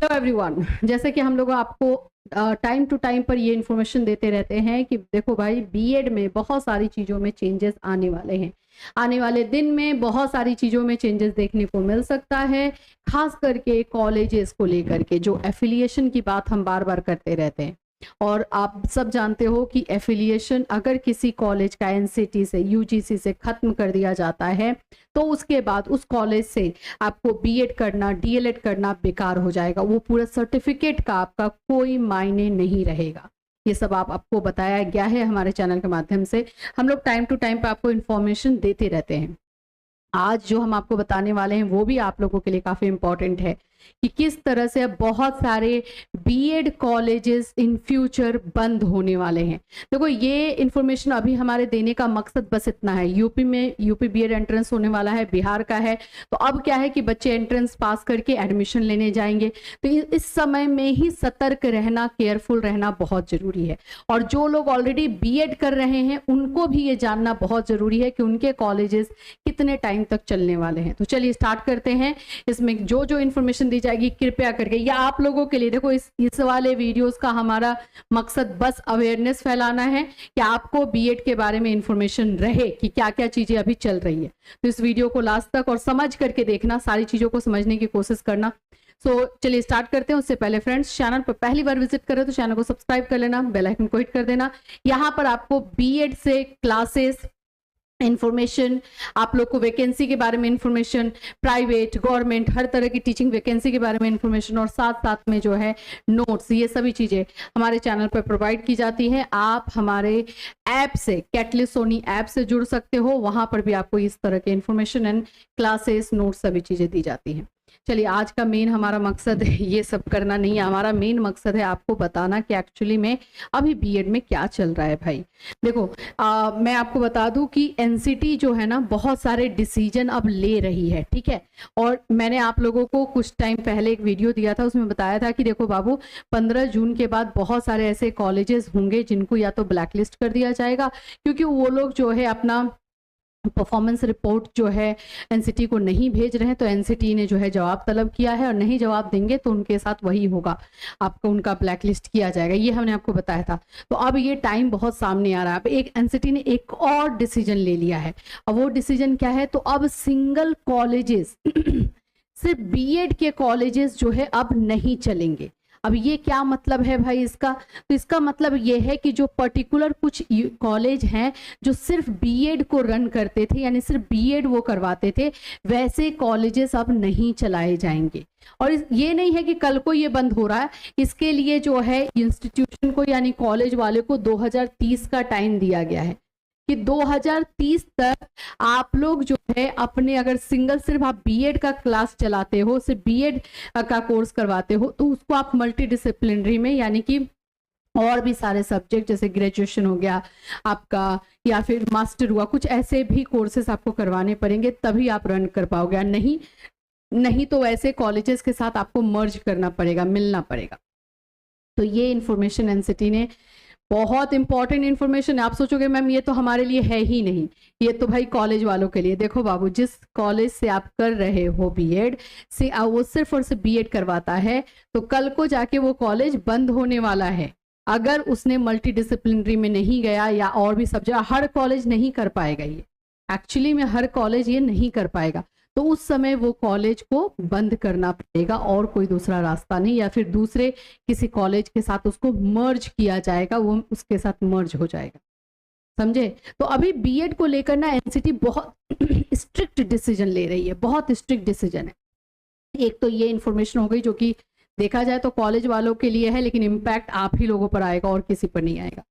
Hello everyone, जैसे कि हम लोग आपको टाइम टू टाइम पर ये इन्फॉर्मेशन देते रहते हैं कि देखो भाई, बीएड में बहुत सारी चीज़ों में चेंजेस आने वाले हैं। आने वाले दिन में बहुत सारी चीज़ों में चेंजेस देखने को मिल सकता है, खास करके कॉलेजेस को लेकर के जो एफिलिएशन की बात हम बार बार करते रहते हैं। और आप सब जानते हो कि एफिलिएशन अगर किसी कॉलेज का एनसीटी से, यूजीसी से खत्म कर दिया जाता है तो उसके बाद उस कॉलेज से आपको बीएड करना, डीएलएड करना बेकार हो जाएगा। वो पूरा सर्टिफिकेट का आपका कोई मायने नहीं रहेगा। ये सब आपको बताया गया है हमारे चैनल के माध्यम से। हम लोग टाइम टू टाइम पे आपको इन्फॉर्मेशन देते रहते हैं। आज जो हम आपको बताने वाले हैं वो भी आप लोगों के लिए काफ़ी इम्पोर्टेंट है कि किस तरह से अब बहुत सारे बीएड कॉलेजेस इन फ्यूचर बंद होने वाले हैं। देखो, ये इन्फॉर्मेशन अभी हमारे देने का मकसद बस इतना है। यूपी में यूपी बीएड एंट्रेंस होने वाला है, बिहार का है, तो अब क्या है कि बच्चे एंट्रेंस पास करके एडमिशन लेने जाएंगे। तो इस समय में ही सतर्क रहना, केयरफुल रहना बहुत जरूरी है। और जो लोग ऑलरेडी बीएड कर रहे हैं उनको भी ये जानना बहुत जरूरी है कि उनके कॉलेजेस कितने टाइम तक चलने वाले हैं। तो चलिए स्टार्ट करते हैं। इसमें जो जो इन्फॉर्मेशन दी जाएगी कृपया करके, या आप लोगों के लिए, देखो इस वाले वीडियोस का हमारा मकसद बस अवेयरनेस फैलाना है कि आपको बीएड के बारे में इंफॉर्मेशन रहे कि क्या क्या चीजें अभी चल रही है। तो इस वीडियो को लास्ट तक और समझ करके देखना, सारी चीजों को समझने की कोशिश करना। चलिए स्टार्ट करते हैं। उससे पहले फ्रेंड्स, चैनल पर पहली बार विजिट करें तो चैनल को सब्सक्राइब कर लेना, बेल आइकन को हिट कर देना। यहाँ पर आपको बीएड से क्लासेस इंफॉर्मेशन, आप लोग को वैकेंसी के बारे में इंफॉर्मेशन, प्राइवेट गवर्नमेंट हर तरह की टीचिंग वैकेंसी के बारे में इंफॉर्मेशन, और साथ साथ में जो है नोट्स, ये सभी चीजें हमारे चैनल पर प्रोवाइड की जाती हैं। आप हमारे ऐप से, कैटलिस्ट सोनी ऐप से जुड़ सकते हो, वहां पर भी आपको इस तरह के इंफॉर्मेशन एंड क्लासेस, नोट्स सभी चीजें दी जाती हैं। चलिए, आज का मेन हमारा मकसद ये सब करना नहीं है। हमारा मेन मकसद है आपको बताना कि एक्चुअली में अभी बीएड में क्या चल रहा है। भाई देखो, मैं आपको बता दूं कि एनसीटी जो है ना, बहुत सारे डिसीजन अब ले रही है, ठीक है। और मैंने आप लोगों को कुछ टाइम पहले एक वीडियो दिया था, उसमें बताया था कि देखो बाबू, 15 जून के बाद बहुत सारे ऐसे कॉलेजेस होंगे जिनको या तो ब्लैकलिस्ट कर दिया जाएगा, क्योंकि वो लोग जो है अपना परफॉर्मेंस रिपोर्ट जो है एनसीटी को नहीं भेज रहे हैं। तो एनसीटी ने जो है जवाब तलब किया है, और नहीं जवाब देंगे तो उनके साथ वही होगा, आपको उनका ब्लैकलिस्ट किया जाएगा। ये हमने आपको बताया था। तो अब ये टाइम बहुत सामने आ रहा है। अब एक एनसीटी ने एक और डिसीजन ले लिया है। अब वो डिसीजन क्या है? तो अब सिंगल कॉलेजेस सिर्फ बीएड के कॉलेजेस जो है अब नहीं चलेंगे। अब ये क्या मतलब है भाई इसका? तो इसका मतलब ये है कि जो पर्टिकुलर कुछ कॉलेज हैं जो सिर्फ बीएड को रन करते थे, यानी सिर्फ बीएड वो करवाते थे, वैसे कॉलेजेस अब नहीं चलाए जाएंगे। और ये नहीं है कि कल को ये बंद हो रहा है। इसके लिए जो है इंस्टीट्यूशन को, यानी कॉलेज वाले को 2030 का टाइम दिया गया है कि 2030 तक आप लोग जो है अपने, अगर सिर्फ आप बीएड का क्लास चलाते हो, सिर्फ बीएड का कोर्स करवाते हो, तो उसको आप मल्टी डिसिप्लिनरी में, यानी कि और भी सारे सब्जेक्ट जैसे ग्रेजुएशन हो गया आपका, या फिर मास्टर हुआ, कुछ ऐसे भी कोर्सेस आपको करवाने पड़ेंगे, तभी आप रन कर पाओगे। नहीं तो ऐसे कॉलेजेस के साथ आपको मर्ज करना पड़ेगा, मिलना पड़ेगा। तो ये इंफॉर्मेशन एनसीटी ने, बहुत इंपॉर्टेंट इंफॉर्मेशन है। आप सोचोगे मैम ये तो हमारे लिए है ही नहीं, ये तो भाई कॉलेज वालों के लिए। देखो बाबू, जिस कॉलेज से आप कर रहे हो बीएड से, वो सिर्फ और सिर्फ बीएड करवाता है, तो कल को जाके वो कॉलेज बंद होने वाला है। अगर उसने मल्टी डिसिप्लिनरी में नहीं गया, या और भी सब्जेक्ट, हर कॉलेज नहीं कर पाएगा ये, एक्चुअली में हर कॉलेज ये नहीं कर पाएगा। तो उस समय वो कॉलेज को बंद करना पड़ेगा, और कोई दूसरा रास्ता नहीं, या फिर दूसरे किसी कॉलेज के साथ उसको मर्ज किया जाएगा, वो उसके साथ मर्ज हो जाएगा। समझे? तो अभी बीएड को लेकर ना एनसीटी बहुत स्ट्रिक्ट डिसीजन ले रही है, बहुत स्ट्रिक्ट डिसीजन है। एक तो ये इंफॉर्मेशन हो गई जो कि देखा जाए तो कॉलेज वालों के लिए है, लेकिन इम्पैक्ट आप ही लोगों पर आएगा और किसी पर नहीं आएगा।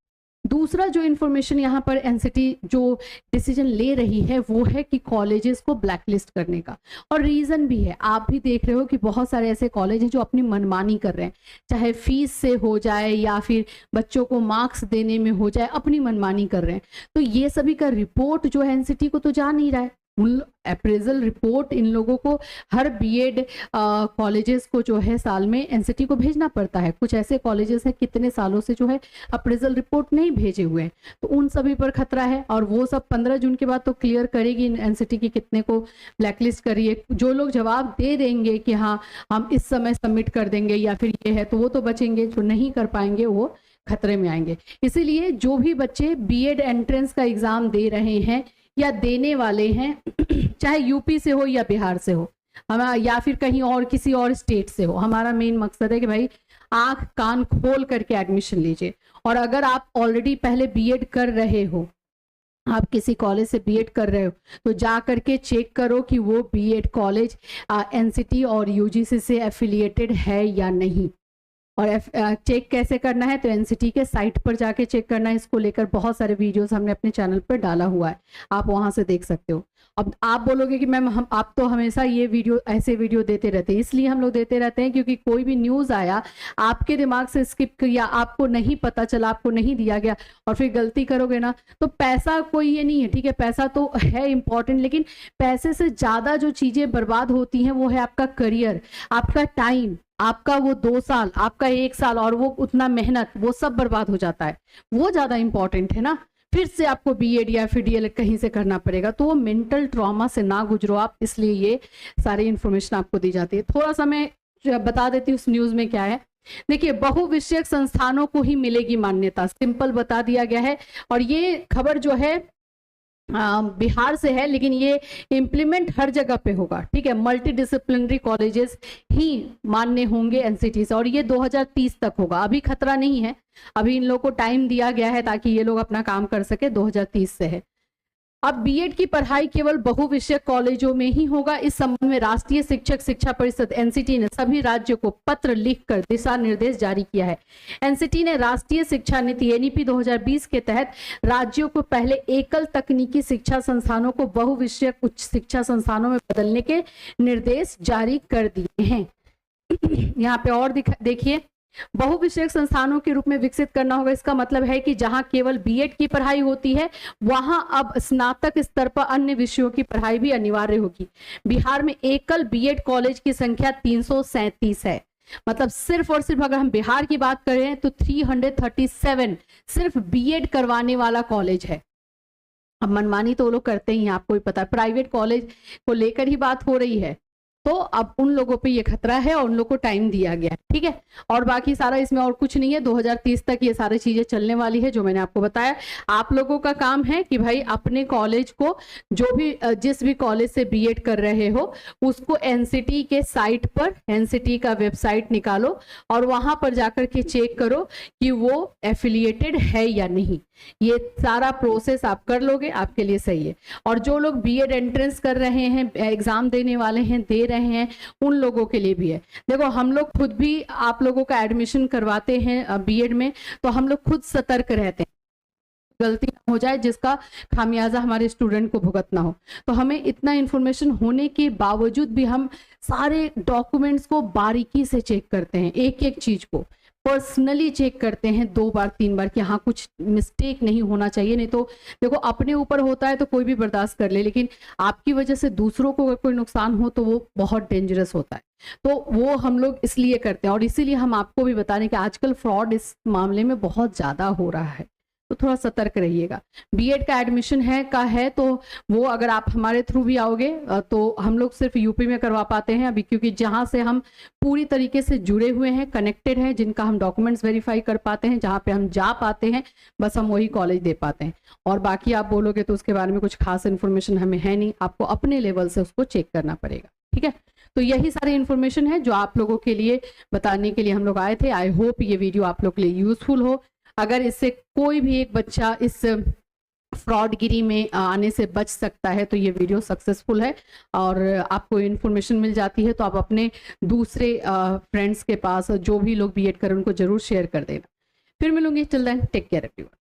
दूसरा जो इन्फॉर्मेशन यहाँ पर एनसीटी जो डिसीजन ले रही है वो है कि कॉलेजेस को ब्लैकलिस्ट करने का। और रीजन भी है, आप भी देख रहे हो कि बहुत सारे ऐसे कॉलेज हैं जो अपनी मनमानी कर रहे हैं, चाहे फीस से हो जाए या फिर बच्चों को मार्क्स देने में हो जाए, अपनी मनमानी कर रहे हैं। तो ये सभी का रिपोर्ट जो है एनसीटी को तो जा नहीं रहा है, उन अप्रेजल रिपोर्ट इन लोगों को हर बीएड कॉलेजेस को जो है साल में एनसीटी को भेजना पड़ता है। कुछ ऐसे कॉलेजेस हैं कितने सालों से जो है अप्रेजल रिपोर्ट नहीं भेजे हुए हैं, तो उन सभी पर खतरा है। और वो सब 15 जून के बाद तो क्लियर करेगी एनसीटी की कितने को ब्लैकलिस्ट करिए। जो लोग जवाब दे देंगे कि हाँ हम इस समय सबमिट कर देंगे या फिर ये है, तो वो तो बचेंगे, जो नहीं कर पाएंगे वो खतरे में आएंगे। इसीलिए जो भी बच्चे बीएड एंट्रेंस का एग्जाम दे रहे हैं या देने वाले हैं, चाहे यूपी से हो या बिहार से हो, हमारा या फिर कहीं और किसी और स्टेट से हो, हमारा मेन मकसद है कि भाई आंख कान खोल करके एडमिशन लीजिए। और अगर आप ऑलरेडी पहले बीएड कर रहे हो, आप किसी कॉलेज से बीएड कर रहे हो, तो जा करके चेक करो कि वो बीएड कॉलेज एनसीटी और यूजीसी से एफिलिएटेड है या नहीं। और चेक कैसे करना है, तो एनसीटी के साइट पर जाके चेक करना है। इसको लेकर बहुत सारे वीडियोस हमने अपने चैनल पर डाला हुआ है, आप वहां से देख सकते हो। अब आप बोलोगे कि मैम हम आप तो हमेशा ये वीडियो ऐसे वीडियो देते रहते हैं। इसलिए हम लोग देते रहते हैं क्योंकि कोई भी न्यूज़ आया, आपके दिमाग से स्किप किया, आपको नहीं पता चला, आपको नहीं दिया गया और फिर गलती करोगे ना, तो पैसा कोई ये नहीं है, ठीक है, पैसा तो है इम्पॉर्टेंट, लेकिन पैसे से ज़्यादा जो चीज़ें बर्बाद होती हैं वो है आपका करियर, आपका टाइम, आपका वो 2 साल, आपका 1 साल और वो उतना मेहनत, वो सब बर्बाद हो जाता है। वो ज़्यादा इंपॉर्टेंट है ना। फिर से आपको बीएड या फिर डीएलएड कहीं से करना पड़ेगा, तो वो मेंटल ट्रॉमा से ना गुजरो आप, इसलिए ये सारी इंफॉर्मेशन आपको दी जाती है। थोड़ा सा मैं बता देती हूँ उस न्यूज़ में क्या है। देखिए, बहुविषयक संस्थानों को ही मिलेगी मान्यता, सिंपल बता दिया गया है। और ये खबर जो है बिहार से है, लेकिन ये इम्प्लीमेंट हर जगह पे होगा, ठीक है। मल्टी डिसिप्लिनरी कॉलेजेस ही मान्य होंगे एनसीटी से, और ये 2030 तक होगा। अभी खतरा नहीं है, अभी इन लोगों को टाइम दिया गया है ताकि ये लोग अपना काम कर सके। 2030 से है। अब बीएड की पढ़ाई केवल बहुविषयक कॉलेजों में ही होगा। इस संबंध में राष्ट्रीय शिक्षक शिक्षा परिषद एनसीटी ने सभी राज्यों को पत्र लिखकर दिशा निर्देश जारी किया है। एनसीटी ने राष्ट्रीय शिक्षा नीति एनईपी 2020 के तहत राज्यों को पहले एकल तकनीकी शिक्षा संस्थानों को बहुविषयक उच्च शिक्षा संस्थानों में बदलने के निर्देश जारी कर दिए हैं। यहाँ पे और देखिए, बहुविषयक संस्थानों के रूप में विकसित करना होगा। इसका मतलब है कि जहां केवल बीएड की पढ़ाई होती है, वहां अब स्नातक स्तर पर अन्य विषयों की पढ़ाई भी अनिवार्य होगी। बिहार में एकल बीएड कॉलेज की संख्या 337 है। मतलब सिर्फ और सिर्फ अगर हम बिहार की बात करें तो 337 सिर्फ बीएड करवाने वाला कॉलेज है। अब मनमानी तो वो लोग करते ही हैं, आपको भी पता है, प्राइवेट कॉलेज को लेकर ही बात हो रही है। तो अब उन लोगों पे ये खतरा है और उन लोगों को टाइम दिया गया है, ठीक है। और बाकी सारा इसमें और कुछ नहीं है। 2030 तक ये सारी चीजें चलने वाली है जो मैंने आपको बताया। आप लोगों का काम है कि भाई अपने कॉलेज को, जो भी जिस भी कॉलेज से बीएड कर रहे हो, उसको एनसीटी के साइट पर, एनसीटी का वेबसाइट निकालो और वहां पर जाकर के चेक करो कि वो एफिलिएटेड है या नहीं। ये सारा प्रोसेस आप कर लोगे, आपके लिए सही है। और जो लोग बीएड एंट्रेंस कर रहे हैं, एग्जाम देने वाले हैं, दे रहे हैं, उन लोगों के लिए भी है। देखो, हम लोग खुद भी आप लोगों का एडमिशन करवाते हैं बीएड में, तो हम लोग खुद सतर्क रहते हैं, गलती हो जाए जिसका खामियाजा हमारे स्टूडेंट को भुगतना हो। तो हमें इतना इन्फॉर्मेशन होने के बावजूद भी हम सारे डॉक्यूमेंट्स को बारीकी से चेक करते हैं, एक एक चीज को पर्सनली चेक करते हैं 2 बार 3 बार कि हाँ कुछ मिस्टेक नहीं होना चाहिए। नहीं तो देखो, अपने ऊपर होता है तो कोई भी बर्दाश्त कर ले, लेकिन आपकी वजह से दूसरों को अगर कोई नुकसान हो तो वो बहुत डेंजरस होता है। तो वो हम लोग इसलिए करते हैं, और इसीलिए हम आपको भी बता रहे हैं कि आजकल फ्रॉड इस मामले में बहुत ज़्यादा हो रहा है, तो थोड़ा सतर्क रहिएगा। बीएड का एडमिशन है तो वो अगर आप हमारे थ्रू भी आओगे तो हम लोग सिर्फ यूपी में करवा पाते हैं अभी, क्योंकि जहां से हम पूरी तरीके से जुड़े हुए हैं, कनेक्टेड हैं, जिनका हम डॉक्यूमेंट्स वेरीफाई कर पाते हैं, जहां पे हम जा पाते हैं, बस हम वही कॉलेज दे पाते हैं। और बाकी आप बोलोगे तो उसके बारे में कुछ खास इन्फॉर्मेशन हमें है नहीं, आपको अपने लेवल से उसको चेक करना पड़ेगा, ठीक है। तो यही सारी इन्फॉर्मेशन है जो आप लोगों के लिए बताने के लिए हम लोग आए थे। आई होप ये वीडियो आप लोग के लिए यूजफुल हो। अगर इससे कोई भी एक बच्चा इस फ्रॉडगिरी में आने से बच सकता है तो ये वीडियो सक्सेसफुल है, और आपको इन्फॉर्मेशन मिल जाती है, तो आप अपने दूसरे फ्रेंड्स के पास जो भी लोग बीएड करें उनको जरूर शेयर कर देना। फिर मिलूंगी, till then take care everyone.